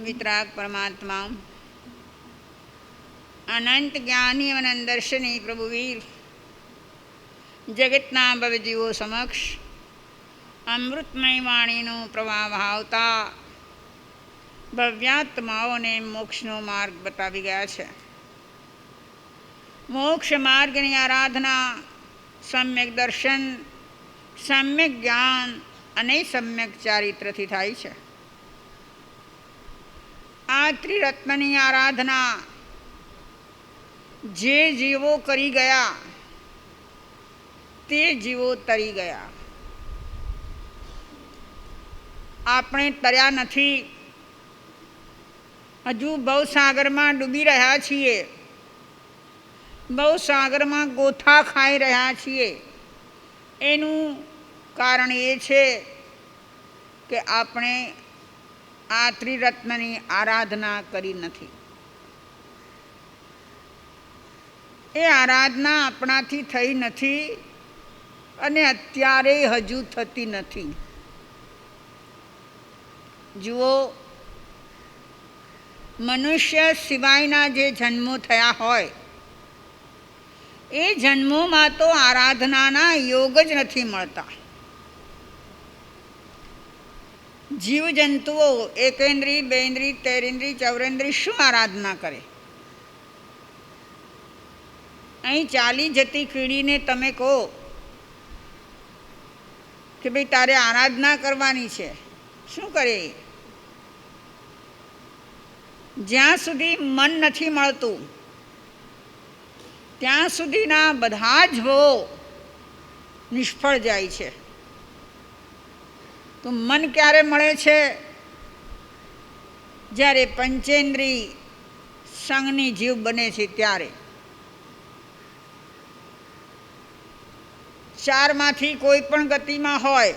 वितराग परमात्मा अनंत ज्ञानी अनंत दर्शनी प्रभुवीर जगतना भवजीवो समक्ष अमृतमय वाणीनो प्रवाह भावता ભવ્યાત્માઓને મોક્ષનો માર્ગ બતાવી ગયા છે. મોક્ષ માર્ગની આરાધના સમ્યક દર્શન, સમ્યક જ્ઞાન અને સમ્યક ચારિત્રથી થાય છે. આ ત્રિરત્નની આરાધના જે જીવો કરી ગયા તે જીવો તરી ગયા. આપણે તર્યા નથી, હજુ ભવસાગરમાં ડૂબી રહ્યા છીએ, ભવસાગરમાં ગોથા ખાઈ રહ્યા છીએ. એનું કારણ એ છે કે આપણે આ ત્રિરત્નની આરાધના કરી નથી. એ આરાધના આપણાથી થઈ નથી અને અત્યારે હજુ થતી નથી. જુઓ, મનુષ્ય સિવાયના જે જન્મો થયા હોય એ જન્મોમાં તો આરાધનાના યોગ જ નથી મળતા. જીવજંતુઓ એકેન્દ્રી, બેન્દ્રી, તેરેન્દ્રી, ચૌરેન્દ્રી શું આરાધના કરે? અહીં ચાલી જતી કીડીને તમે કહો કે ભાઈ તારે આરાધના કરવાની છે, શું કરે? જ્યાં સુધી મન નથી મળતું ત્યાં સુધીના બધા જ ભવો નિષ્ફળ જાય છે. તો મન ક્યારે મળે છે? જ્યારે પંચેન્દ્રિય સંગની જીવ બને છે ત્યારે. ચારમાંથી કોઈ પણ ગતિમાં હોય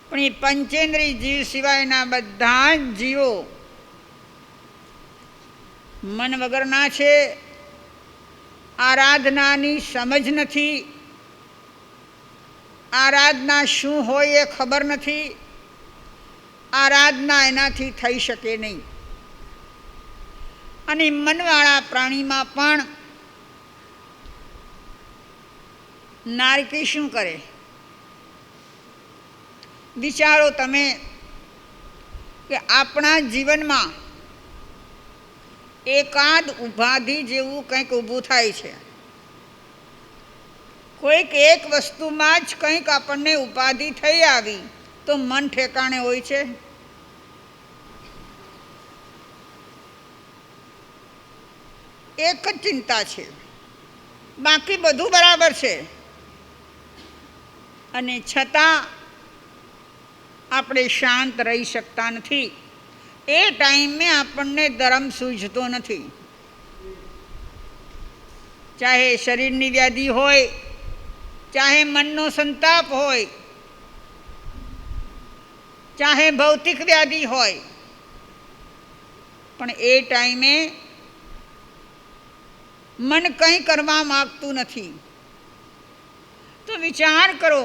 પણ એ પંચેન્દ્રિય જીવ સિવાયના બધા જ જીવો મન વગરના છે. આરાધનાની સમજ નથી, આરાધના શું હોય એ ખબર નથી, આરાધના એનાથી થઈ શકે નહીં. અને મનવાળા પ્રાણીમાં પણ નારકી શું કરે? વિચારો તમે કે આપણા જીવનમાં એકાદ ઉપાધિ જેવું કંઈક ઊભું થાય છે. કોઈક એક વસ્તુમાં જ કંઈક આપણને ઉપાધિ થઈ આવી તો મન ઠેકાણે હોય છે? એક જ ચિંતા છે, બાકી બધું બરાબર છે. અને છતાં આપણે શાંત રહી શકતા નથી. એ ટાઈમે આપણને ધર્મ સૂઝતો નથી. ચાહે શરીરની વ્યાધિ હોય, ચાહે મનનો સંતાપ હોય, ચાહે ભૌતિક વ્યાધિ હોય, પણ એ ટાઈમે મન કંઈ કરવા માગતું નથી. તો વિચાર કરો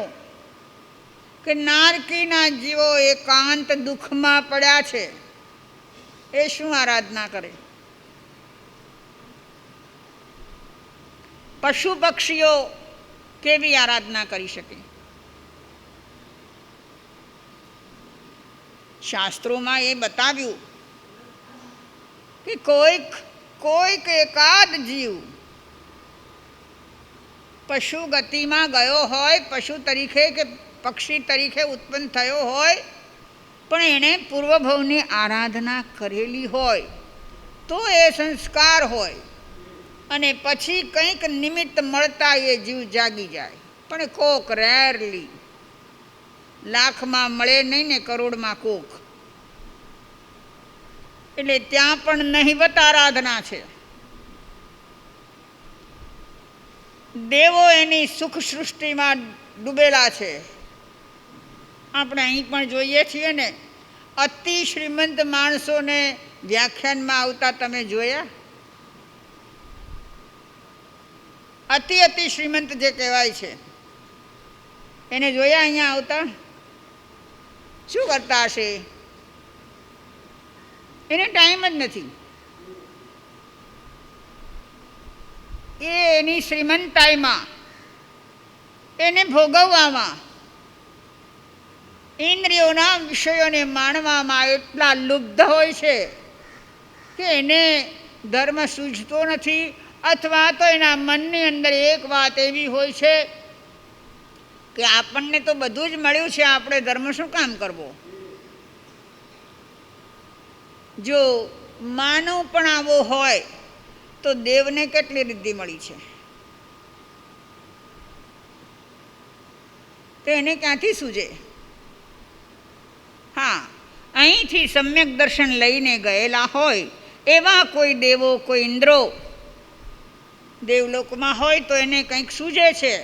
કે નારકીના જીવો એકાંત દુઃખમાં પડ્યા છે, એ શું આરાધના કરે? પશુ પક્ષીઓ કેવી આરાધના કરી શકે? શાસ્ત્રોમાં એ બતાવ્યું કે કોઈક એકાદ જીવ પશુ ગતિમાં ગયો હોય, પશુ તરીકે કે પક્ષી તરીકે ઉત્પન્ન થયો હોય, પણ એણે પૂર્વભવની આરાધના કરેલી હોય તો એ સંસ્કાર હોય અને પછી કંઈક નિમિત્ત મળતા એ જીવ જાગી જાય. પણ કોક રેરલી, લાખમાં મળે નહીં ને કરોડમાં કોક. એટલે ત્યાં પણ નહિવત આરાધના છે. દેવો એની સુખ સૃષ્ટિમાં ડૂબેલા છે. આપણે અહીં પણ જોઈએ છીએ ને, અતિ શ્રીમંત માણસોને વ્યાખ્યાનમાં આવતા તમે જોયા? અતિ શ્રીમંત જે કહેવાય છે એને જોયા અહીંયા આવતા? શું કરતા હશે? એને ટાઈમ જ નથી. એ એની શ્રીમંતાઈમાં, એને ભોગવવામાં, ઇન્દ્રિયોના વિષયોને માણવામાં એટલા લુબ્ધ હોય છે કે એને ધર્મ સૂઝતો નથી. અથવા તો એના મનની અંદર એક વાત એવી હોય છે કે આપણને તો બધું જ મળ્યું છે, આપણે ધર્મ શું કામ કરવો. જો માનવ પણ આવો હોય તો દેવને કેટલી રિદ્ધિ મળી છે, તો એને ક્યાંથી સૂજે. હા, અહીંથી સમ્યક દર્શન લઈને ગયેલા હોય એવા કોઈ દેવો, કોઈ ઇન્દ્રો દેવલોકમાં હોય તો એને કંઈક સૂજે છે,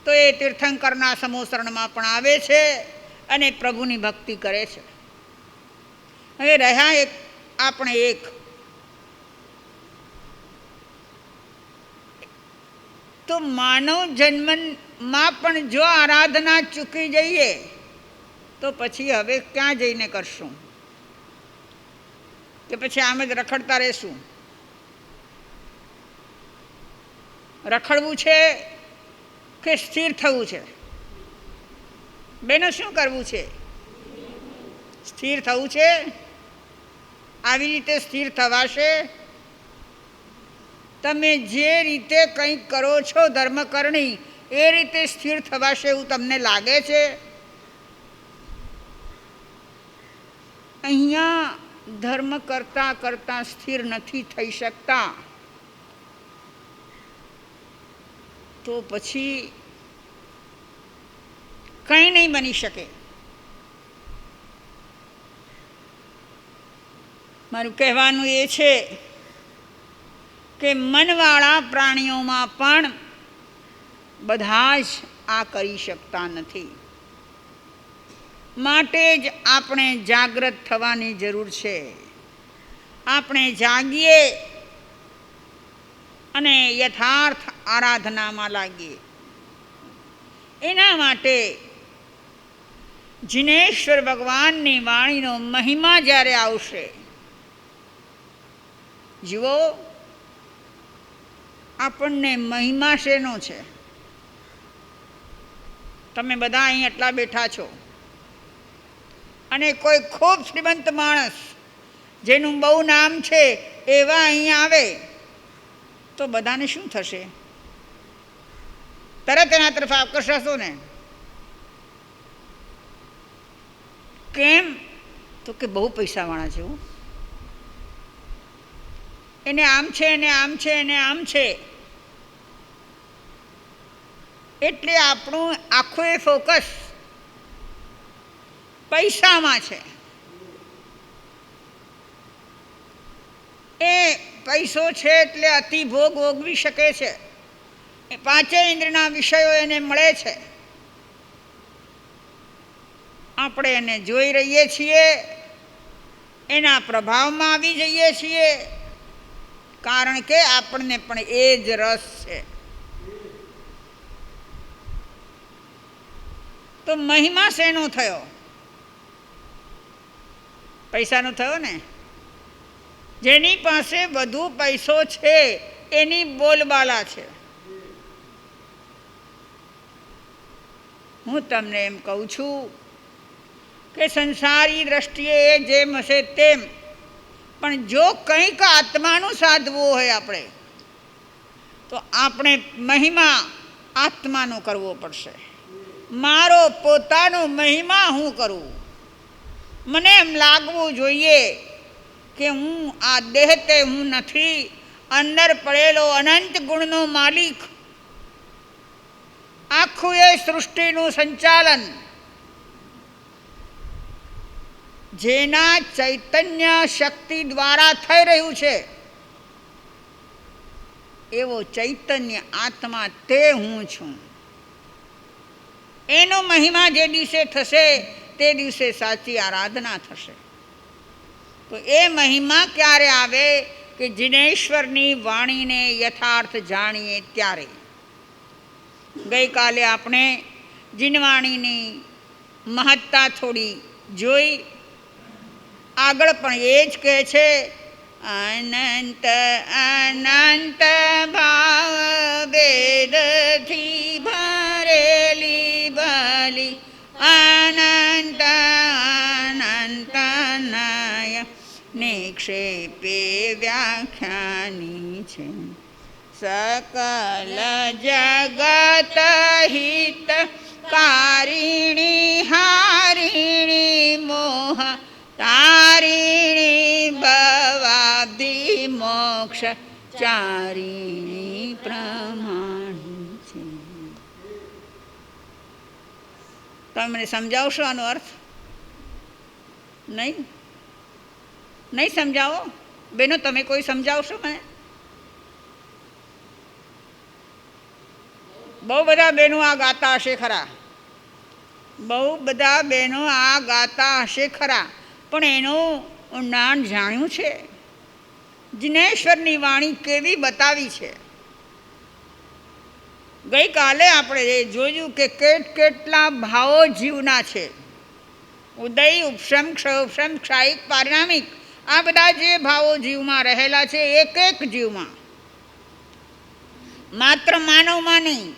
તો એ તીર્થંકરના સમોસરણમાં પણ આવે છે અને પ્રભુની ભક્તિ કરે છે. હવે રહ્યા આપણે એક, તો માનવ જન્મમાં પણ જો આરાધના ચૂકી જઈએ તો પછી હવે ક્યાં જઈને કરશું, કે પછી આમ જ રખડતા રહેશું. રખડવું છે કે સ્થિર થવું છે? બેનો શું કરવું છે? સ્થિર થવું છે. આવી રીતે સ્થિર થવાશે? તમે જે રીતે કંઈક કરો છો ધર્મકરણી, એ રીતે સ્થિર થવાશે એવું તમને લાગે છે? અહીંયા ધર્મ કરતાં કરતાં સ્થિર નથી થઈ શકતા, તો પછી કંઈ નહીં બની શકે. મારું કહેવાનું એ છે કે મનવાળા પ્રાણીઓમાં પણ બધા જ આ કરી શકતા નથી. માટે જ આપણે જાગૃત થવાની જરૂર છે. આપણે જાગીએ અને યથાર્થ આરાધનામાં લાગીએ. એના માટે જિનેશ્વર ભગવાનની વાણીનો મહિમા જ્યારે આવશે, જુઓ આપણને મહિમા શેનો છે? તમે બધા અહીં એટલા બેઠા છો અને કોઈ ખૂબ શ્રીમંત માણસ જેનું બહુ નામ છે એવા અહીં આવે તો બધાને શું થશે? તરત એના તરફ આકર્ષાશો ને. કેમ? તો કે બહુ પૈસાવાળા છે, એને આમ છે, એને આમ છે, એને આમ છે. એટલે આપણું આખું એ ફોકસ પૈસામાં છે. એ પૈસો છે એટલે અતિ ભોગ ભોગવી શકે છે. એ પાંચેય ઇન્દ્રિયના વિષયો એને મળે છે. આપણે એને જોઈ રહીએ છીએ, એના પ્રભાવમાં આવી જઈએ છીએ, કારણ કે આપણને પણ એ જ રસ છે. તો મહિમા શેનો થયો? પૈસાનો થયો ને. જેની પાસે વધુ પૈસો છે એની બોલબાલા છે. હું તમને એમ કહું છું કે સંસારી દ્રષ્ટિએ એ જેમ હશે તેમ, પણ જો કંઈક આત્માનું સાધવું હોય આપણે, તો આપણે મહિમા આત્માનો કરવો પડશે. મારો પોતાનો મહિમા હું કરું. મને એમ લાગવું જોઈએ કે હું આ દેહ તે હું નથી, અંદર પડેલો અનંત ગુણનો માલિક, આખું એ સૃષ્ટિનું સંચાલન જેના ચૈતન્ય શક્તિ દ્વારા થઈ રહ્યું છે, એવો ચૈતન્ય આત્મા તે હું છું. એનો મહિમા જે દિવસે થશે તે દિવસે સાચી આરાધના થશે. તો એ મહિમા ક્યારે આવે? કે જિનેશ્વરની વાણીને યથાર્થ જાણીએ ત્યારે. ગઈકાલે આપણે જીનવાણીની મહત્તા થોડી જોઈ. આગળ પણ એ જ કહે છે, અનંત અનંત ભાવ વેદથી ભરેલી ભલી અનંત અનંત નય નિક્ષેપે વ્યાખ્યાની છે. સકલ જગત હિત કારિણી હારિણી મોહ તારિણી ભવાબ્ધિ મોક્ષ ચારિણી પ્રમાણી છે. તમે મને સમજાવશો આનો અર્થ? નહીં નહીં સમજાવો બેનો? તમે કોઈ સમજાવશો મને? બહુ બધા બહેનો આ ગાતા હશે ખરા, બહુ બધા બહેનો આ ગાતા હશે ખરા, પણ એનું ઊંડાણ જાણ્યું છે? જિનેશ્વરની વાણી કેવી બતાવી છે. ગઈકાલે આપણે જોયું કે કેટલા ભાવો જીવના છે. ઉદય, ઉપશમ, ક્ષયોપશમ, ક્ષાયિક, પારિણામિક, આ બધા જે ભાવો જીવમાં રહેલા છે, એક એક જીવમાં, માત્ર માનવમાં નહીં,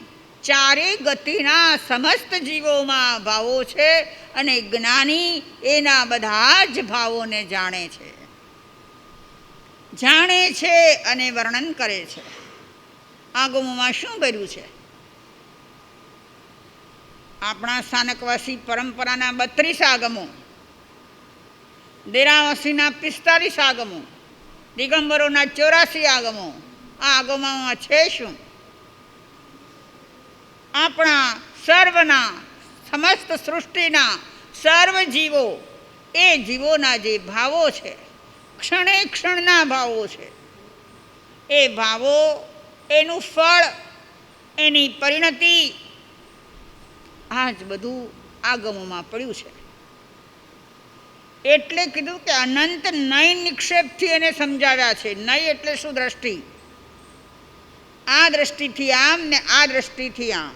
ચારે ગતિના સમસ્ત જીવોમાં ભાવો છે. અને જ્ઞાની એના બધા જ ભાવોને જાણે છે અને વર્ણન કરે છે. આગમોમાં શું ભર્યું છે? આપણા સ્થાનકવાસી પરંપરાના 32 આગમો, દેરાવાસીના 45 આગમો, દિગંબરોના 84 આગમો. આ આગમોમાં છે શું? આપણા સર્વના, સમસ્ત સૃષ્ટિના સર્વ જીવો, એ જીવોના જે ભાવો છે, ક્ષણે ક્ષણના ભાવો છે, એ ભાવો, એનું ફળ, એની પરિણતિ, આ જ બધું આગમોમાં પડ્યું છે. એટલે કીધું કે અનંત નય નિક્ષેપથી એને સમજાવ્યા છે. નય એટલે શું? દ્રષ્ટિ. આ દ્રષ્ટિથી આમ ને આ દ્રષ્ટિથી આમ.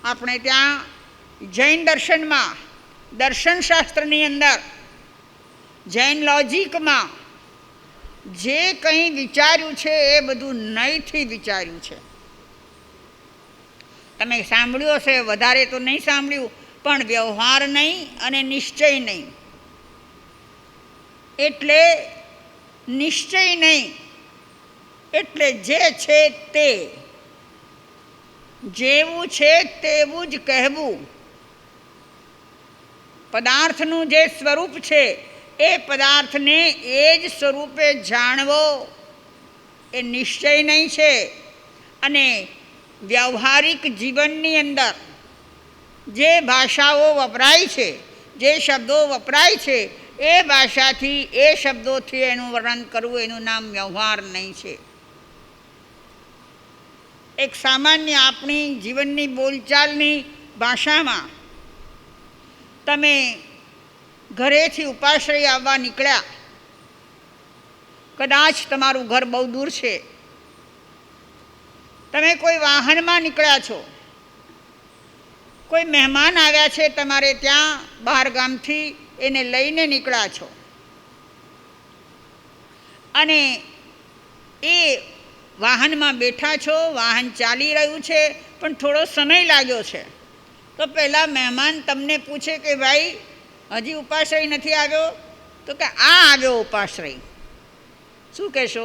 આપણે ત્યાં જૈન દર્શનમાં, દર્શનશાસ્ત્રની અંદર, જૈન લોજિકમાં જે કંઈ વિચાર્યું છે એ બધું નયથી વિચાર્યું છે. તમે સાંભળ્યું હશે, વધારે તો નહીં સાંભળ્યું, પણ વ્યવહાર નહીં અને નિશ્ચય નહીં. એટલે નિશ્ચય નહીં એટલે જે છે તે, જેવું છે તેવું જ કહેવું. પદાર્થનું જે સ્વરૂપ છે એ પદાર્થને એ જ સ્વરૂપે જાણવો એ નિશ્ચય નહીં છે. અને વ્યવહારિક જીવનની અંદર જે ભાષાઓ વપરાય છે, જે શબ્દો વપરાય છે, એ ભાષાથી, એ શબ્દોથી એનું વર્ણન કરવું, એનું નામ વ્યવહાર નહીં છે. એક સામાન્ય આપણી જીવનની બોલચાલની ભાષામાં તમે ઘરેથી ઉપાશ્રય આવવા નીકળ્યા, કદાચ તમારું ઘર બહુ દૂર છે, તમે કોઈ વાહનમાં નીકળ્યા છો, કોઈ મહેમાન આવ્યા છે તમારે ત્યાં બહાર ગામથી, એને લઈને નીકળ્યા છો, અને એ વાહનમાં બેઠા છો, વાહન ચાલી રહ્યું છે, પણ થોડો સમય લાગ્યો છે, તો પહેલાં મહેમાન તમને પૂછે કે ભાઈ હજી ઉપાશ્રય નથી આવ્યો? તો કે આ આવ્યો ઉપાશ્રય. શું કહેશો?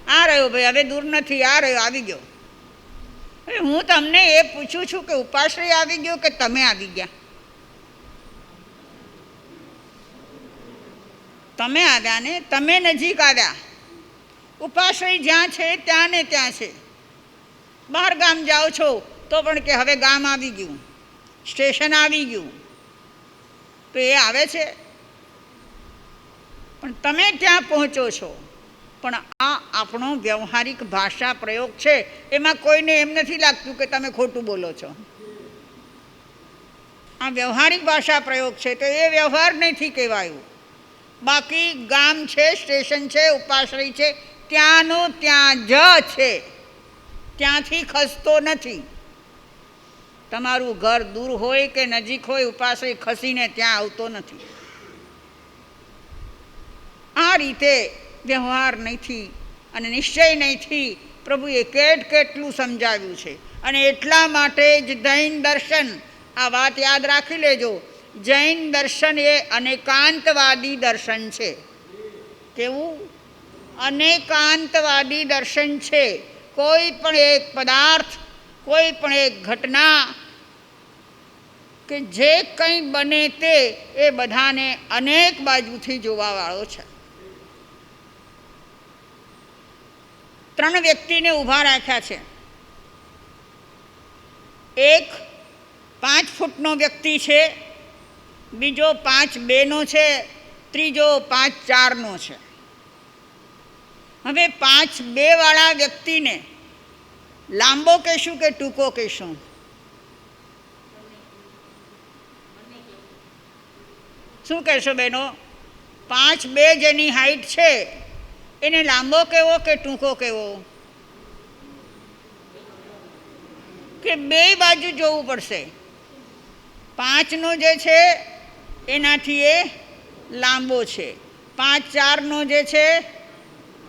આ રહ્યો ભાઈ, હવે દૂર નથી, આ રહ્યો, આવી ગયો. હવે હું તમને એ પૂછું છું કે ઉપાશ્રય આવી ગયો કે તમે આવી ગયા? તમે આવ્યા ને, તમે નજીક આવ્યા. ઉપાશ્રય જ્યાં છે ત્યાં ને ત્યાં છે. બહાર ગામ જાઓ છો તો પણ કે હવે ગામ આવી ગયું, સ્ટેશન આવી ગયું, તો એ આવે છે. પણ તમે ત્યાં પહોંચો છો. પણ આ આપણો વ્યવહારિક ભાષા પ્રયોગ છે, એમાં કોઈને એમ નથી લાગતું કે તમે ખોટું બોલો છો. આ વ્યવહારિક ભાષા પ્રયોગ છે, તો એ વ્યવહાર નથી કહેવાયું. બાકી ગામ છે, સ્ટેશન છે, ઉપાશ્રય છે, ત્યાંનો ત્યાં જ છે, ત્યાંથી ખસતો નથી. તમારું ઘર દૂર હોય કે નજીક હોય, ઉપાશ્રય ખસીને ત્યાં આવતો નથી. રીતે વ્યવહાર નહીંથી અને નિશ્ચય નહીંથી પ્રભુએ કેટલું સમજાવ્યું છે. અને એટલા માટે જ જૈન દર્શન, આ વાત યાદ રાખી લેજો, જૈન દર્શન એ અનેકાંતવાદી દર્શન છે. કેવું? અનેકાંતવાદી દર્શન છે. કોઈ પણ એક પદાર્થ, કોઈ પણ એક ઘટના કે જે કંઈ બને તે એ બધાને અનેક બાજુથી જોવાવાળો છે. 3 વ્યક્તિને ઊભા રાખ્યા છે. એક 5 ફૂટનો વ્યક્તિ છે, બીજો 5'2" છે, ત્રીજો 5'4" છે. હવે 5'2" વાળા વ્યક્તિને લાંબો કહેશું કે ટૂંકો કહેશું? શું કહેશો બહેનો? 5'2" જેની હાઈટ છે એને લાંબો કહેવો કે ટૂંકો કહેવો? કે બે બાજુ જોવું પડશે. 5નો જે છે એનાથી એ લાંબો છે, 5'4" જે છે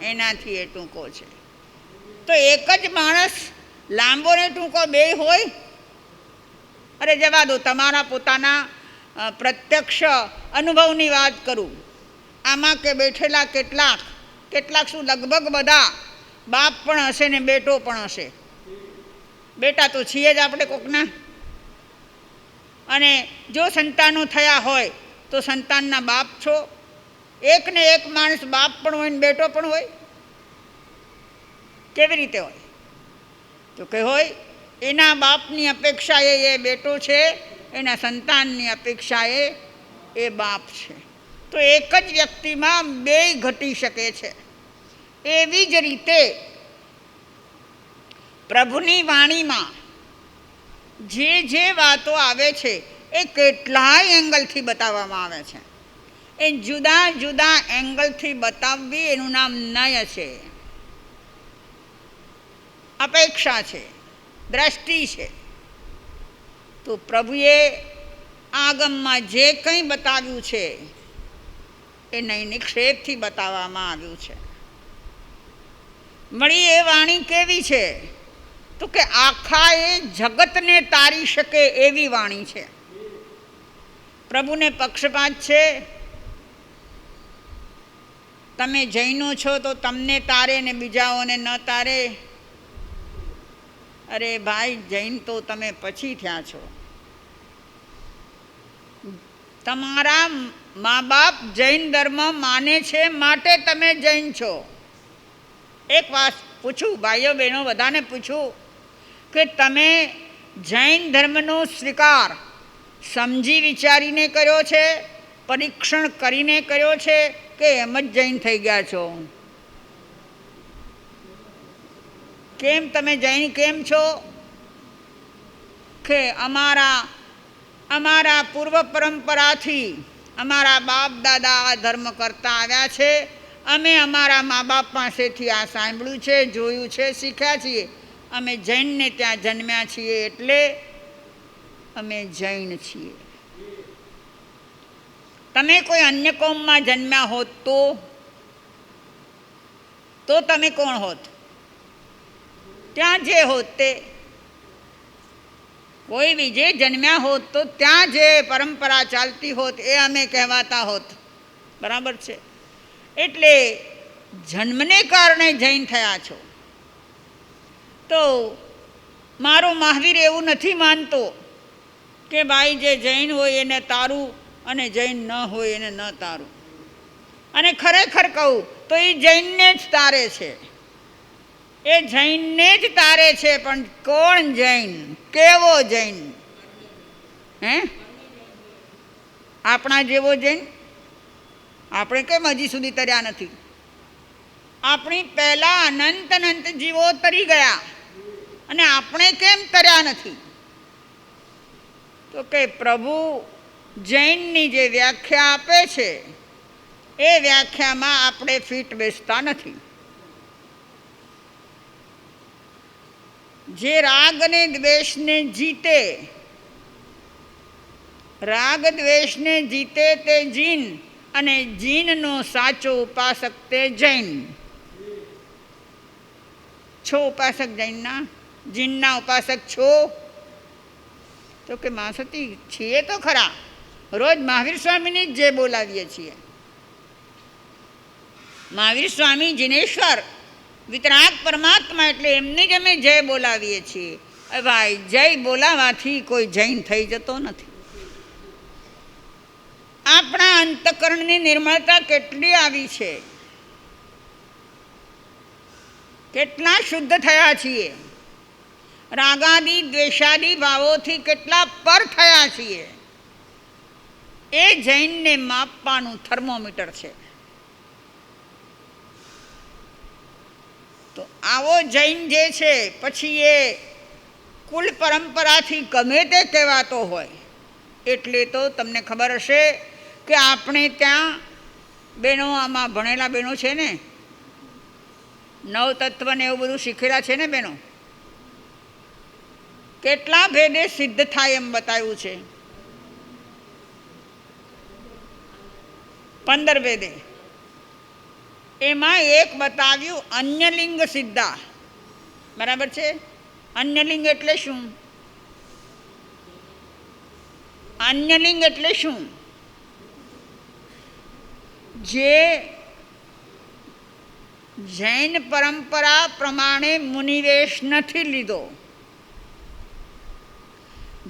એનાથી એ ટૂંકો છે. તો એક જ માણસ લાંબો ને ટૂંકો બે હોય? અરે જવા દો, તમારા પોતાના પ્રત્યક્ષ અનુભવની વાત કરું. આમાં કે બેઠેલા કેટલાક શું લગભગ બધા બાપ પણ હશે ને બેટો પણ હશે. બેટા તો છીએ જ આપણે કોકના. અને જો સંતાનો થયા હોય તો સંતાનના બાપ છો. એકને એક માણસ બાપ પણ હોય ને બેટો પણ હોય? કેવી રીતે હોય? તો કે હોય એના બાપની અપેક્ષાએ એ બેટો છે, એના સંતાનની અપેક્ષાએ એ બાપ છે. તો એક જ વ્યક્તિમાં બેય ઘટી શકે છે. એવી જ રીતે પ્રભુની વાણીમાં જે વાતો આવે છે એ કેટલાય એંગલથી બતાવવામાં આવે છે. એ જુદા જુદા એંગલથી બતાવવી એનું નામ નય છે, અપેક્ષા છે, દ્રષ્ટિ છે. તો પ્રભુએ આગમમાં જે કંઈ બતાવ્યું છે એ નૈનિક્ષેપથી બતાવવામાં આવ્યું છે. વળી એ વાણી કેવી છે? તો કે આખા એ જગતને તારી શકે એવી વાણી છે. પ્રભુને પક્ષપાત છે? તમે જૈનો છો તો તમને તારે ને બીજાઓને ન તારે? અરે ભાઈ, જૈન તો તમે પછી થયા છો. તમારા મા બાપ જૈન ધર્મ માને છે માટે તમે જૈન છો. એક વાત પૂછું, ભાઈઓ બહેનો બધાને પૂછું કે તમે જૈન ધર્મનો સ્વીકાર સમજી વિચારીને કર્યો છે, પરીક્ષણ કરીને કર્યો છે, કે એમ જ જૈન થઈ ગયા છો? કેમ તમે જૈન કેમ છો? કે અમારા પૂર્વ પરંપરાથી અમારા બાપ દાદા આ ધર્મ કરતા આવ્યા છે, અમે અમારા મા બાપ પાસેથી આ સાંભળ્યું છે, જોયું છે, શીખ્યા છીએ, અમે જૈનને ત્યાં જન્મ્યા છીએ એટલે અમે જૈન છીએ. તમે કોઈ અન્ય કોમમાં જન્મ્યા હોત તો તમે કોણ હોત? ત્યાં જે હોત તે. કોઈ બીજે જન્મ્યા હોત તો ત્યાં જે પરંપરા ચાલતી હોત એ અમે કહેવાતા હોત. બરાબર છે? એટલે જન્મને કારણે જૈન થયા છો. તો મારો મહાવીર એવું નથી માનતો કે ભાઈ જે જૈન હોય એને તારું અને જૈન ન હોય એને ન તારું. અને ખરેખર કહું તો એ જૈનને જ તારે છે, એ જૈનને જ તારે છે. પણ કોણ જૈન? કેવો જૈન? હે? આપણા જેવો જૈન? આપણે કેમ હજી સુધી તર્યા નથી? આપણી પહેલાં અનંત જીવો તરી ગયા અને આપણે કેમ તર્યા નથી? તો કે પ્રભુ જૈનની જે વ્યાખ્યા આપે છે એ વ્યાખ્યામાં આપણે ફીટ બેસતા નથી. જે રાગ અને દ્વેષને જીતે, રાગ દ્વેષને જીતે તે જીન અને જીનનો સાચો ઉપાસક તે જૈન. છો ઉપાસક જૈનના? જીનના ઉપાસક છો? તો કે મહાસતી છીએ તો ખરા, રોજ મહાવીર સ્વામીની જ જય બોલાવીએ છીએ. મહાવીર સ્વામી જીનેશ્વર વિતરાગ પરમાત્મા એટલે એમની જ અમે જય બોલાવીએ છીએ. ભાઈ જય બોલાવાથી કોઈ જૈન થઈ જતો નથી. આપણા અંતઃકરણની નિર્મળતા કેટલી આવી છે, કેટલા શુદ્ધ થયા છીએ, રાગાદી દ્વેષાદી ભાવોથી કેટલા પર થયા છીએ, એ જૈનને માપવાનું થર્મોમીટર છે. તો આવો જૈન જે છે પછી એ કુલ પરંપરાથી ગમે તે કહેવાતો હોય, એટલે તો તમને ખબર હશે કે આપણે ત્યાં બહેનો, આમાં ભણેલા બહેનો છે ને, નવતત્વ ને એવું બધું શીખેલા છે ને બહેનો, કેટલા ભેદે સિદ્ધ થાય એમ બતાવ્યું છે. 15 ભેદે. એમાં એક બતાવ્યું અન્યલિંગ સિદ્ધા. બરાબર છે? અન્યલિંગ એટલે શું? અન્યલિંગ એટલે શું? જે જૈન પરંપરા પ્રમાણે મુનિવેશ નથી લીધો,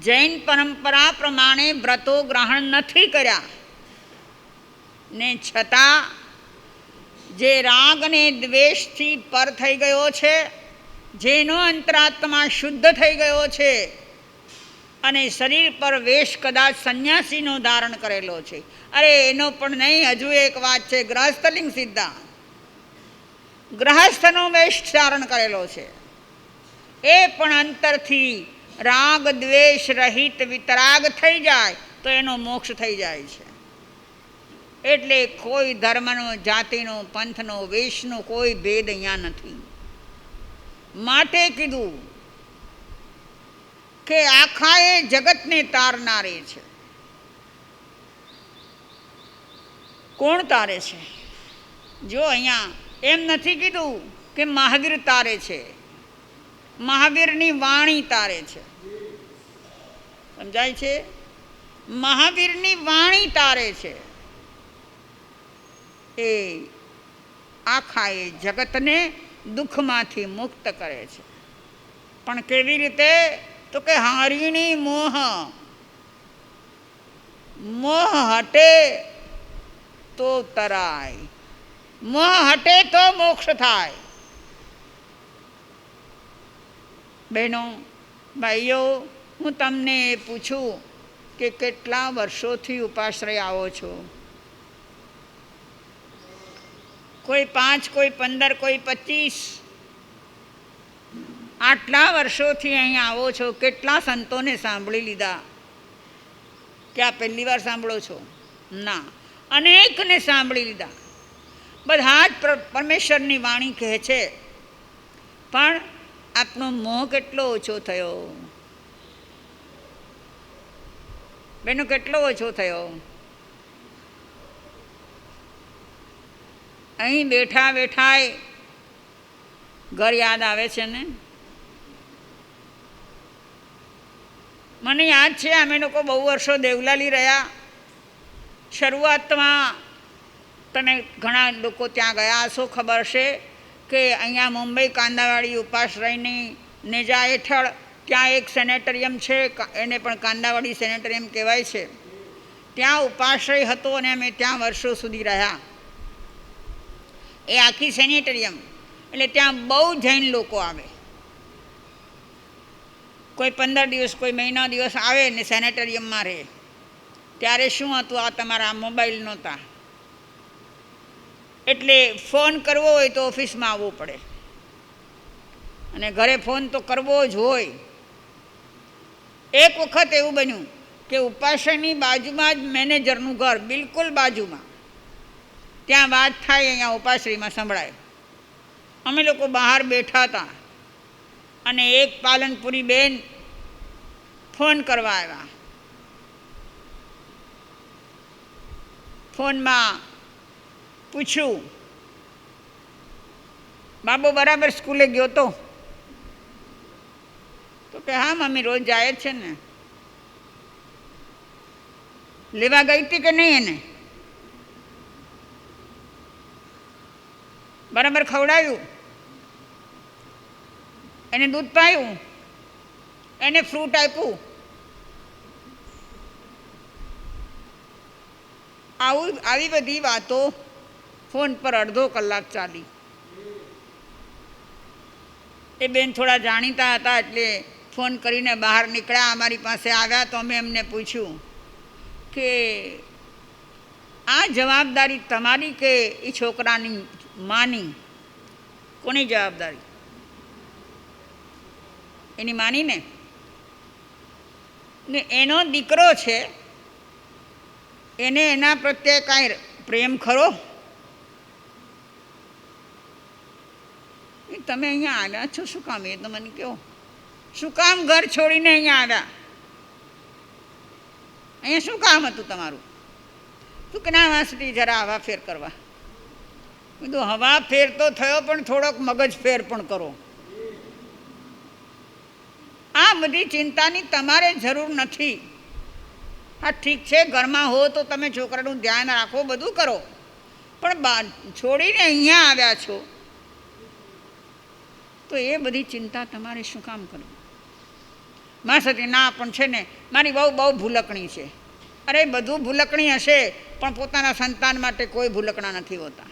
જૈન પરંપરા પ્રમાણે વ્રતો ગ્રહણ નથી કર્યા, ને છતાં જે રાગ અને દ્વેષથી પર થઈ ગયો છે, જેનો અંતરાત્મા શુદ્ધ થઈ ગયો છે અને શરીર પર વેશ કદાચ સંન્યાસીનો ધારણ કરેલો છે. અરે એનો પણ નહીં, હજુ એક વાત છે, ગ્રહસ્થલિંગ સિદ્ધા. ગ્રહસ્થનો વેશ ધારણ કરેલો છે, એ પણ અંતરથી રાગ દ્વેષ રહિત વિતરાગ થઈ જાય તો એનો મોક્ષ થઈ જાય છે. એટલે કોઈ ધર્મનો, જાતિનો, પંથનો, વેશનો કોઈ ભેદ અહીંયા નથી. માટે કીધું કે આખા એ જગતને તારનારે છે. કોણ તારે છે? જો અહીંયા એમ નથી કીધું કે મહાવીર તારે છે, મહાવીરની વાણી તારે છે. સમજાય છે? મહાવીરની વાણી તારે છે. એ આખા એ જગતને દુઃખમાંથી મુક્ત કરે છે. પણ કેવી રીતે? તો કે હારિણી મોહ, મોહ હટે તો તરાય, મોહ હટે તો મોક્ષ થાય. બહેનો, ભાઈઓ, હું તમને પૂછું કે કેટલા વર્ષોથી ઉપાશ્રય આવો છો? કોઈ 5, કોઈ 15, કોઈ 25. આટલા વર્ષોથી અહીં આવો છો, કેટલા સંતોને સાંભળી લીધા? કે આ પહેલી વાર સાંભળો છો? ના, અનેકને સાંભળી લીધા. બધા જ પરમેશ્વરની વાણી કહે છે, પણ આપનો મોહ કેટલો ઓછો થયો? બેનો, કેટલો ઓછો થયો? અહીં બેઠા બેઠાય ઘર યાદ આવે છે ને? મને યાદ છે, અમે લોકો બહુ વર્ષો દેવલાલી રહ્યા. શરૂઆતમાં તમે ઘણા લોકો ત્યાં ગયા હશો, ખબર છે કે અહીંયા મુંબઈ કાંદાવાડી ઉપાશ્રયની નેજા હેઠળ ત્યાં એક સેનેટરિયમ છે, એને પણ કાંદાવાડી સેનેટરિયમ કહેવાય છે. ત્યાં ઉપાશ્રય હતો અને અમે ત્યાં વર્ષો સુધી રહ્યા. એ આખી સેનેટરિયમ એટલે ત્યાં બહુ જૈન લોકો આવે. કોઈ 15 દિવસ, કોઈ મહિના દિવસ આવે ને સેનેટરિયમમાં રહે. ત્યારે શું હતું, આ તમારા મોબાઈલ નહોતા, એટલે ફોન કરવો હોય તો ઓફિસમાં આવવું પડે, અને ઘરે ફોન તો કરવો જ હોય. એક વખત એવું બન્યું કે ઉપાશ્રયની બાજુમાં જ મેનેજરનું ઘર, બિલકુલ બાજુમાં. ત્યાં વાત થાય, અહીંયા ઉપાશ્રયમાં સંભળાય. અમે લોકો બહાર બેઠા હતા અને એક પાલનપુરી બેન ફોન કરવા આવ્યા. ફોનમાં પૂછ્યું, બાબો બરાબર સ્કૂલે ગયો તો કે હા મમ્મી રોજ જાય જ છે ને. લેવા ગઈ હતી કે નહીં એને? બરાબર ખવડાવ્યું? એને દૂધ પાયું? એને ફ્રૂટ આપ્યું? આવી બધી વાતો ફોન પર અડધો કલાક ચાલી. એ બેન થોડા જાણીતા હતા એટલે ફોન કરીને બહાર નીકળ્યા, અમારી પાસે આવ્યા તો અમે એમને પૂછ્યું કે આ જવાબદારી તમારી કે એ છોકરાની માની? કોની જવાબદારી? એની માની ને એનો દીકરો છે, એને એના પ્રત્યે કાંઈ પ્રેમ ખરો? તમે અહીંયા આવ્યા છો શું કામ? એ તો મને કહો, શું કામ ઘર છોડીને અહીંયા આવ્યા? અહીંયા શું કામ હતું તમારું? તું કે ના વાંસળી જરા હવા ફેર કરવા. કીધું હવા ફેર તો થયો, પણ થોડોક મગજ ફેર પણ કરો. આ બધી ચિંતાની તમારે જરૂર નથી. હા ઠીક છે, ઘરમાં હો તો તમે છોકરાનું ધ્યાન રાખો, બધું કરો, પણ છોડીને અહીંયા આવ્યા છો તો એ બધી ચિંતા તમારે શું કામ કરવી? માં સાથે ના પણ છે ને મારી બહુ ભૂલકણી છે. અરે બધું ભૂલકણી હશે, પણ પોતાના સંતાન માટે કોઈ ભૂલકણા નથી હોતા.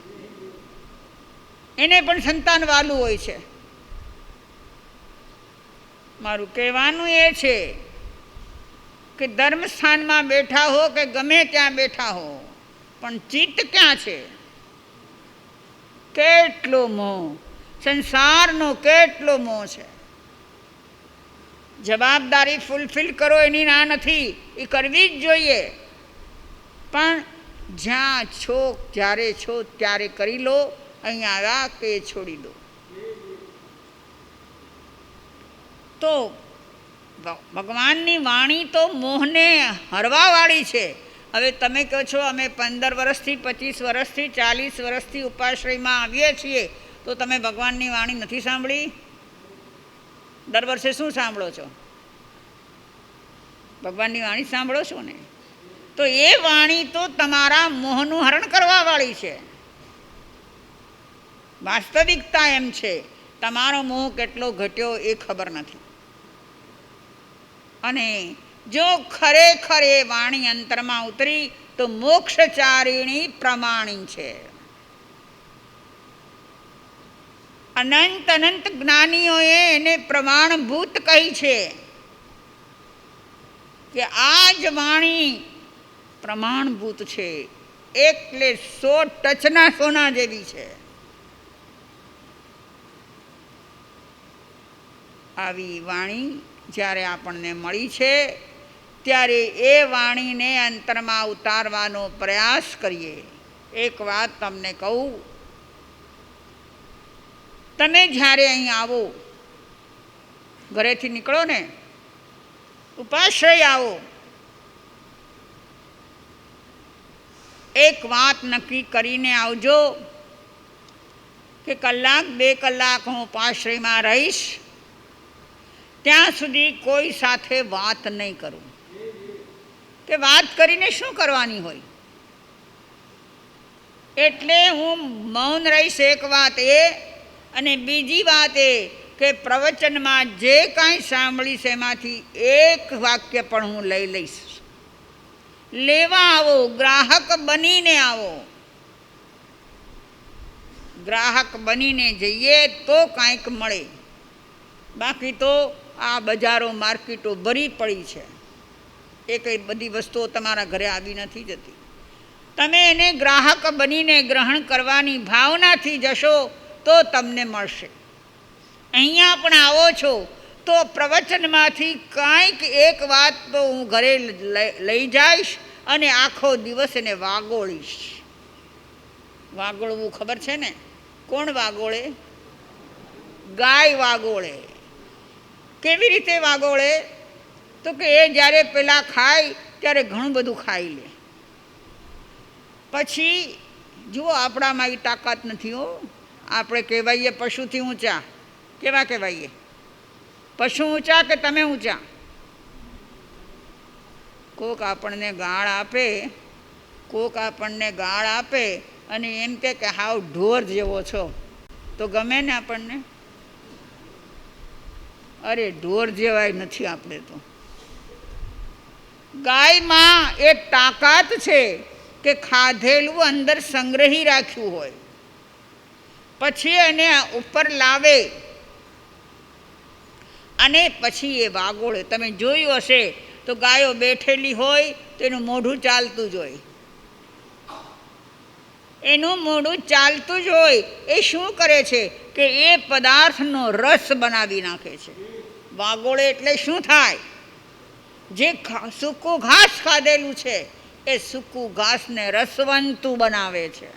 એને પણ સંતાન વાલું હોય છે. મારું કહેવાનું એ છે કે ધર્મસ્થાનમાં બેઠા હો કે ગમે ત્યાં બેઠા હો, પણ ચિત્ત ક્યાં છે? કેટલો મોહ, સંસારનો કેટલો મોહ છે. જવાબદારી ફૂલફિલ કરો એની ના નથી, એ કરવી જ જોઈએ, પણ જ્યાં છો જ્યારે છો ત્યારે કરી લો. અહીંયા આવ્યા કે છોડી દો. તો ભગવાનની વાણી તો મોહને હરવાવાળી છે. હવે તમે કહો છો અમે 15 વર્ષથી 25 વર્ષથી 40 વર્ષથી ઉપાશ્રયમાં આવીએ છીએ, તો તમે ભગવાનની વાણી નથી સાંભળી? દર વર્ષે શું સાંભળો છો? ભગવાનની વાણી સાંભળો છો ને? તો એ વાણી તો તમારા મોહનું હરણ કરવાવાળી છે. વાસ્તવિકતા એમ છે, તમારો મોહ કેટલો ઘટ્યો એ ખબર નથી. અને જો ખરેખર એ વાણી અંતરમાં ઉતરી તો મોક્ષચારિણી પ્રમાણી છે. અનંત અનંત જ્ઞાનીઓએ એને પ્રમાણભૂત કહી છે કે આ જ વાણી પ્રમાણભૂત છે, એટલે 100 ટચના સોના જેવી છે. આવી વાણી જ્યારે આપણને મળી છે ત્યારે એ વાણીને અંતરમાં ઉતારવાનો પ્રયાસ કરીએ. એક વાત તમને કહું, તમે જ્યારે અહીં આવો, ઘરેથી નીકળો ને, ઉપાશ્રય આવો, એક વાત નક્કી કરીને આવજો કે કલાક 2 કલાક હું ઉપાશ્રયમાં રહીશ, ત્યાં સુધી કોઈ સાથે વાત નહીં કરું. કે વાત કરીને શું કરવાની હોય? એટલે હું મૌન રહીશ, એક વાત એ. અને બીજી વાત એ કે પ્રવચનમાં જે કાંઈ સાંભળીશ એમાંથી એક વાક્ય પણ હું લઈ લઈશ. લેવા આવો, ગ્રાહક બનીને આવો. ગ્રાહક બનીને જઈએ તો કાંઈક મળે, બાકી તો આ બજારો માર્કેટો ભરી પડી છે, એ કંઈ બધી વસ્તુઓ તમારા ઘરે આવી નથી જતી. તમે એને ગ્રાહક બનીને ગ્રહણ કરવાની ભાવનાથી જશો તો તમને મળશે. અહીંયા પણ આવો છો તો પ્રવચનમાંથી કાંઈક એક વાત તો હું ઘરે લઈ જઈશ અને આખો દિવસ એને વાગોળીશ. વાગોળવું ખબર છે ને? કોણ વાગોળે? ગાય વાગોળે. કેવી રીતે વાગોળે? તો કે એ જ્યારે પેલા ખાય ત્યારે ઘણું બધું ખાઈ લે, પછી જુઓ, આપણામાં એ તાકાત નથી હો. આપણે કહેવાઈએ પશુથી ઊંચા. કેવા કહેવાઈએ? પશુ ઊંચા કે તમે ઊંચા? કોક આપણને ગાળ આપે, અને એમ કે હાવ ઢોર જેવો છો, તો ગમે ને આપણને? અરે ઢોર જેવાય નથી આપણે તો. ગાયમાં એક તાકાત છે કે ખાધેલું અંદર સંગ્રહી રાખ્યું હોય, પછી એને ઉપર લાવે અને પછી એ વાગોળે. તમે જોયું હશે તો ગાયો બેઠેલી હોય તો એનું મોઢું ચાલતું જ હોય. એનું મોઢું ચાલતું જ હોય. એ શું કરે છે કે એ પદાર્થનો રસ બનાવી નાખે છે. વાગોળે એટલે શું થાય? જે સૂકું ઘાસ ખાધેલું છે એ સૂકું ઘાસને રસવંતું બનાવે છે.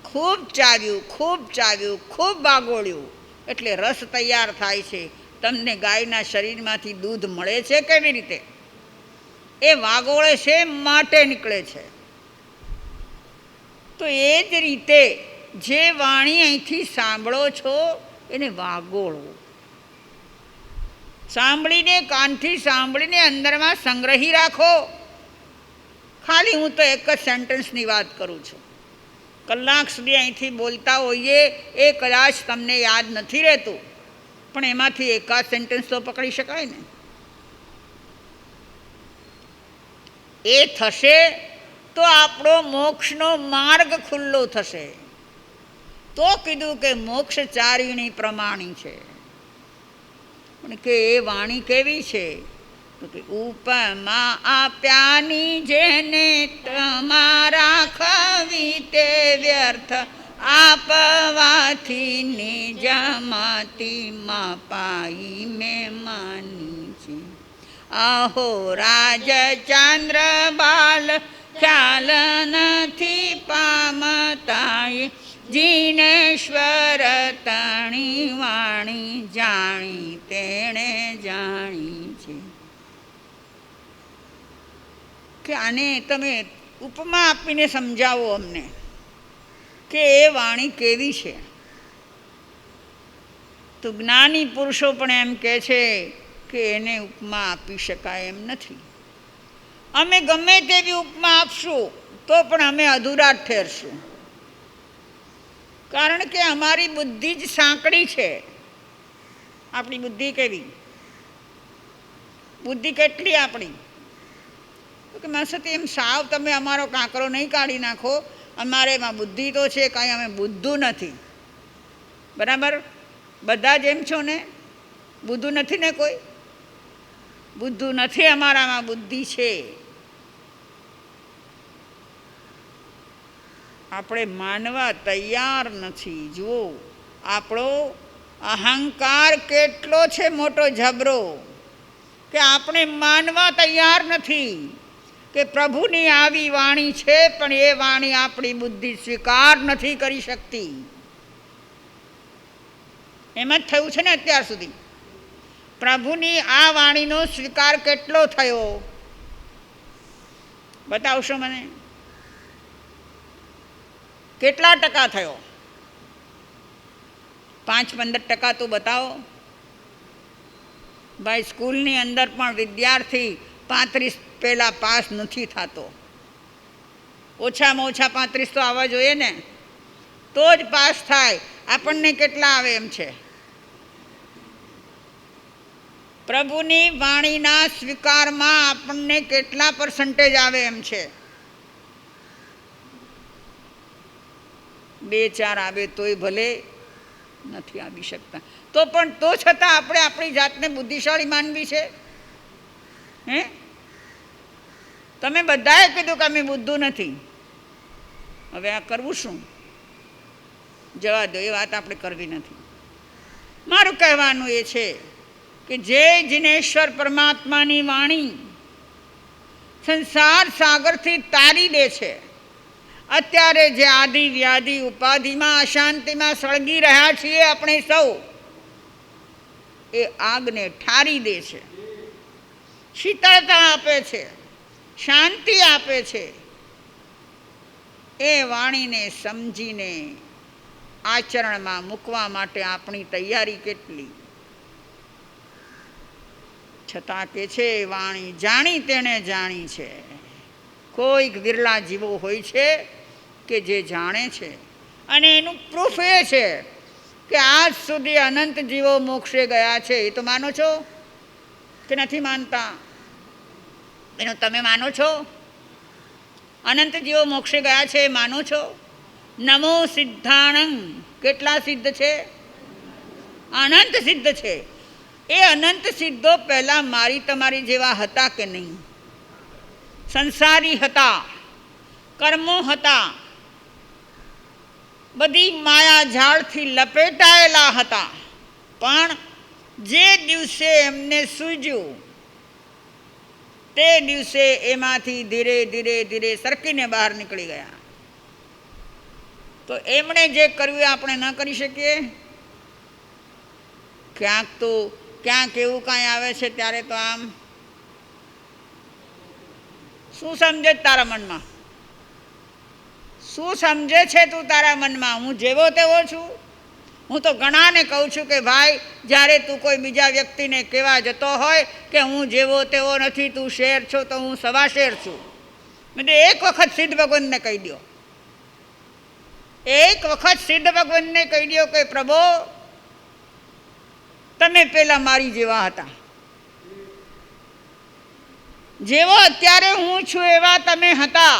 ખૂબ ચાવ્યું, ખૂબ વાગોળ્યું એટલે રસ તૈયાર થાય છે. તમને ગાયના શરીરમાંથી દૂધ મળે છે કેવી રીતે? એ વાગોળે છે માટે નીકળે છે. તો એ જ રીતે જે વાણી અહીંથી સાંભળો છો એને વાગોળો. સાંભળીને, કાનથી સાંભળીને અંદરમાં સંગ્રહી રાખો. ખાલી હું તો એક જ સેન્ટેન્સની વાત કરું છું. કલાક સુધી અહીંથી બોલતા હોઈએ એ કદાચ તમને યાદ નથી રહેતું, પણ એમાંથી એકાદ સેન્ટેન્સ તો પકડી શકાય ને. એ થશે તો આપણો મોક્ષનો માર્ગ ખુલ્લો થશે. તો કીધું કે મોક્ષચારિણી પ્રમાણી છે. પણ કે એ વાણી કેવી છે? તો કે ઉપમા આપ્યાની જેને તમારા ખવી તે વ્યર્થ આપવાથી નિજમતીમાં પાઈ મેં માની છે. આહો રાજચંદ્ર બાલ ખ્યાલ નથી પામતાય, જીનેશ્વર તણી વાણી જાણી તેણે જાણી છે. કે આને તમે ઉપમા આપીને સમજાવો અમને કે એ વાણી કેવી છે. તો જ્ઞાની પુરુષો પણ એમ કહે છે કે એને ઉપમા આપી શકાય એમ નથી. અમે ગમે તેવી ઉપમા આપશું તો પણ અમે અધૂરા જ ઠેરશું. કારણ કે અમારી બુદ્ધિ જ સાંકડી છે. આપણી બુદ્ધિ કેવી? બુદ્ધિ કેટલી આપણી? તો કે માસતી એમ સાવ તમે અમારો કાંકરો નહીં કાઢી નાખો. અમારે એમાં બુદ્ધિ તો છે, કાંઈ અમે બુદ્ધું નથી. બરાબર? બધા જ એમ છો ને? બુદ્ધું નથી ને કોઈ? બુદ્ધું નથી, અમારામાં બુદ્ધિ છે. આપણે માનવા તૈયાર નથી. જુઓ, આપણો અહંકાર કેટલો છે મોટો જબરો, કે આપણે માનવા તૈયાર નથી કે પ્રભુની આવી વાણી છે, પણ એ વાણી આપણી બુદ્ધિ સ્વીકાર નથી કરી શકતી. એમ જ થયું છે ને અત્યાર સુધી. પ્રભુની આ વાણીનો સ્વીકાર કેટલો થયો? બતાવશો મને? કેટલા ટકા થયો? 5-15% તો બતાવો ભાઈ. સ્કૂલની અંદર પણ વિદ્યાર્થી 35 પહેલાં પાસ નથી થતો. ઓછામાં ઓછા 35 તો આવવા જોઈએ ને, તો જ પાસ થાય. આપણને કેટલા આવે એમ છે? પ્રભુની વાણીના સ્વીકારમાં આપણને કેટલા % આવે એમ છે? 2-4 આવે તોય ભલે, નથી આવી શકતા. તો પણ તો છતાં આપણે આપણી જાતને બુદ્ધિશાળી માનવી છે. હે? તમે બધાએ કીધું કે અમે બુદ્ધું નથી. હવે આ કરવું શું? જવા દો, એ વાત આપણે કરવી નથી. મારું કહેવાનું એ છે કે જે જીનેશ્વર પરમાત્માની વાણી સંસાર સાગરથી તારી દે છે, અત્યારે જે આદિ વ્યાધિ ઉપાધિમાં અશાંતિમાં સળગી રહ્યા છીએ આપણે સૌ, એ આગને ઠારી દે છે, શીતળતા આપે છે, શાંતિ આપે છે, એ વાણીને સમજીને આચરણમાં મૂકવા માટે આપણી તૈયારી કેટલી? છતાં કે છે વાણી જાણી તેણે જાણી છે. કોઈક વિરલા જીવો હોય છે કે જે જાણે છે, અને એનું પ્રૂફ એ છે કે આજ સુધી અનંત જીવો મોક્ષે ગયા છે. એ તો માનો છો કે નથી માનતા? એનો તમે માનો છો? અનંત જીવો મોક્ષે ગયા છે માનો છો? નમો સિદ્ધાણં કેટલા સિદ્ધ છે? અનંત સિદ્ધ છે. એ અનંત સિદ્ધો પહેલાં મારી તમારી જેવા હતા કે નહીં? સંસારી હતા, કર્મો હતા, બધી માયા ઝાડથી લપેટાયેલા હતા. પણ જે દિવસે એમને સૂઝ્યું તે દિવસે એમાંથી ધીરે ધીરે ધીરે સરકીને બહાર નીકળી ગયા. તો એમણે જે કર્યું આપણે ન કરી શકીએ? ક્યાંક એવું કાંઈ આવે છે ત્યારે તો આમ શું સમજે તારા મનમાં? શું સમજે છે તું તારા મનમાં? હું જેવો તેવો છું? હું તો ઘણાને કહું છું કે ભાઈ, જ્યારે તું કોઈ બીજા વ્યક્તિને કહેવા જતો હોય કે હું જેવો તેવો નથી, તું શેર છો તો હું સવા શેર છું, એટલે એક વખત સિદ્ધ ભગવાનને કહી દો, એક વખત સિદ્ધ ભગવાનને કહી દો કે પ્રભુ તમે પેલા મારી જેવા હતા, જેવો અત્યારે હું છું એવા તમે હતા,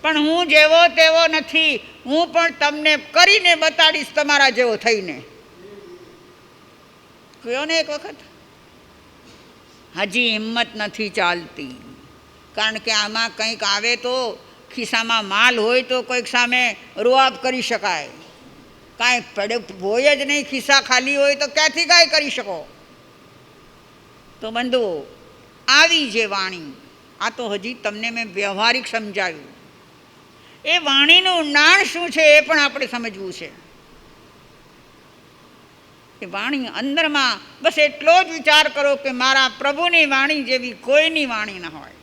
પણ હું જેવો તેવો નથી. હું પણ તમને કરીને બતાડીશ તમારા જેવો થઈને. કહ્યો ને એક વખત. હજી હિંમત નથી ચાલતી, કારણ કે આમાં કંઈક આવે તો ખિસ્સામાં માલ હોય તો કોઈક સામે રોઆબ કરી શકાય. કાંઈ પડે હોય જ નહીં, ખિસ્સા ખાલી હોય તો ક્યાંથી કાંઈ કરી શકો? તો બંધુઓ, આવી જે વાણી, આ તો હજી તમને મેં વ્યવહારિક સમજાવ્યું. એ વાણીનું ઊંડાણ શું છે એ પણ આપણે સમજવું છે. એ વાણી અંદરમાં બસ એટલો જ વિચાર કરો કે મારા પ્રભુની વાણી જેવી કોઈની વાણી ન હોય.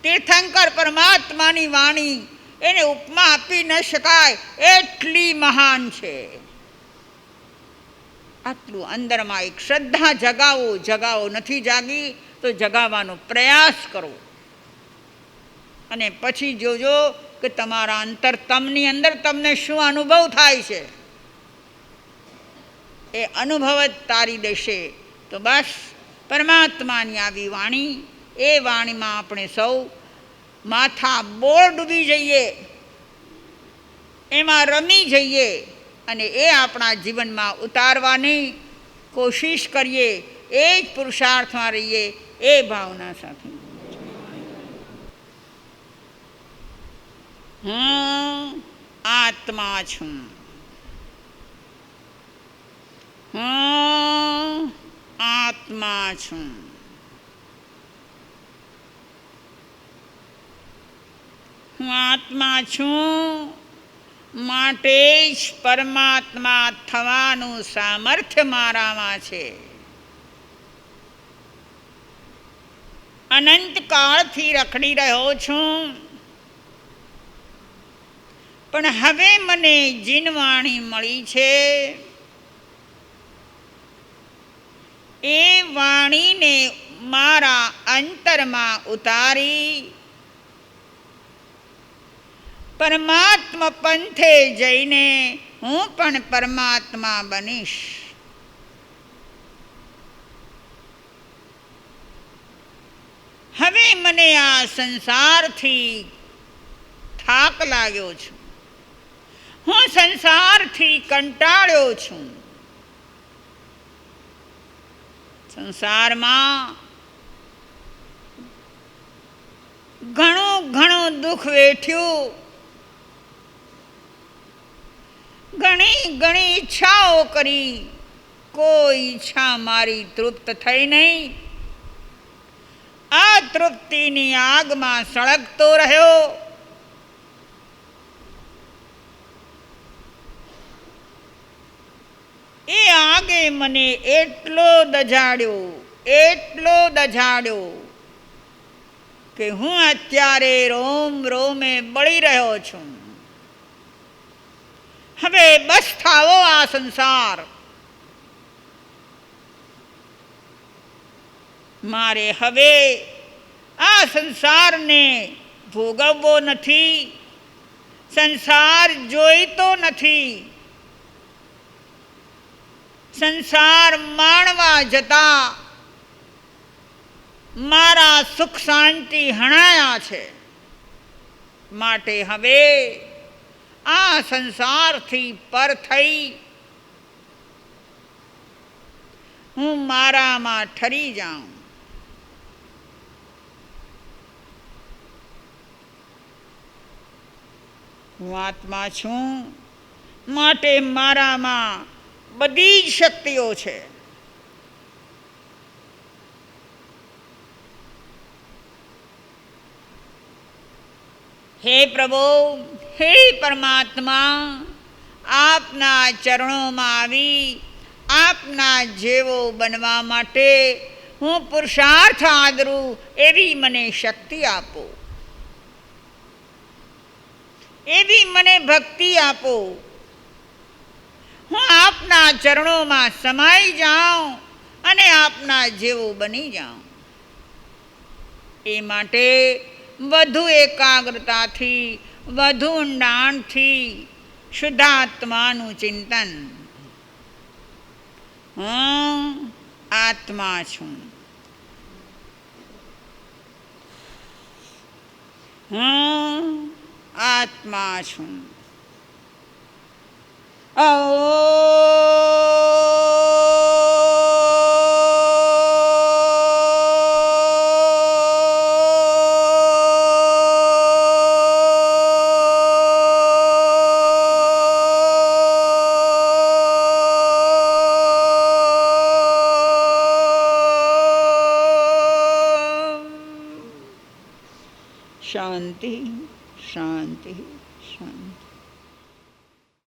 તીર્થંકર પરમાત્માની વાણી, એને ઉપમા આપી ન શકાય એટલી મહાન છે. આટલું અંદરમાં એક શ્રદ્ધા જગાવો. નથી જાગી તો જગાવવાનો પ્રયાસ કરો, અને પછી જોજો કે તમારા અંતરતમની અંદર તમને શું અનુભવ થાય છે. એ અનુભવ જ તારી દેશે. તો બસ પરમાત્માની આવી વાણી, એ વાણીમાં આપણે સૌ માથા બોળ ડૂબી જઈએ, એમાં રમી જઈએ, અને એ આપણા જીવનમાં ઉતારવાની કોશિશ કરીએ, એ જ પુરુષાર્થમાં રહીએ, એ ભાવના સાથે. હું આત્મા છું, હું આત્મા છું. હું આત્મા છું માટે જ પરમાત્મા થવાનું સામર્થ્ય મારામાં છે. અનંત કાળથી રખડી રહ્યો છું, પણ હવે મને જીનવાણી મળી છે, એ વાણીને મારા અંતરમાં ઉતારી પરમાત્મા પંથે જઈને હું પણ પરમાત્મા બનીશ. હવે મને આ સંસારથી થાક લાગ્યો છે, હું સંસારથી કંટાળ્યો છું. સંસારમાં ઘણું દુઃખ વેઠ્યું, ઘણી ઈચ્છાઓ કરી, કોઈ ઈચ્છા મારી તૃપ્ત થઈ નહીં. આ તૃપ્તિની આગમાં સળગતો રહ્યો. એ આગે મને એટલો દઝાડ્યો કે હું અત્યારે રોમ રોમે બળી રહ્યો છું. હવે બસ થાવો આ સંસાર, મારે હવે આ સંસારને ભોગવવો નથી, સંસાર જોઈતો નથી. સંસાર માણવા જતા મારા સુખ શાંતિ હણાયા છે, માટે હવે આ સંસારથી પર થઈ હું મારામાં ઠરી જાઉં. હું આત્મા છું, માટે મારામાં બધી જ શક્તિઓ છે. હે પ્રભુ, હે પરમાત્મા, આપના ચરણોમાં આવી આપના જેવો બનવા માટે હું પુરુષાર્થ આદરું એવી મને શક્તિ આપો, એવી મને ભક્તિ આપો. હું આપના ચરણોમાં સમાઈ જાઉં અને આપના જેવો બની જાઉં. એ માટે વધુ એકાગ્રતાથી, વધુ ઊંડાણથી શુદ્ધાત્માનું ચિંતન. હું આત્મા છું, હું આત્મા છું. શાંતિ શાંતિ શાંતિ.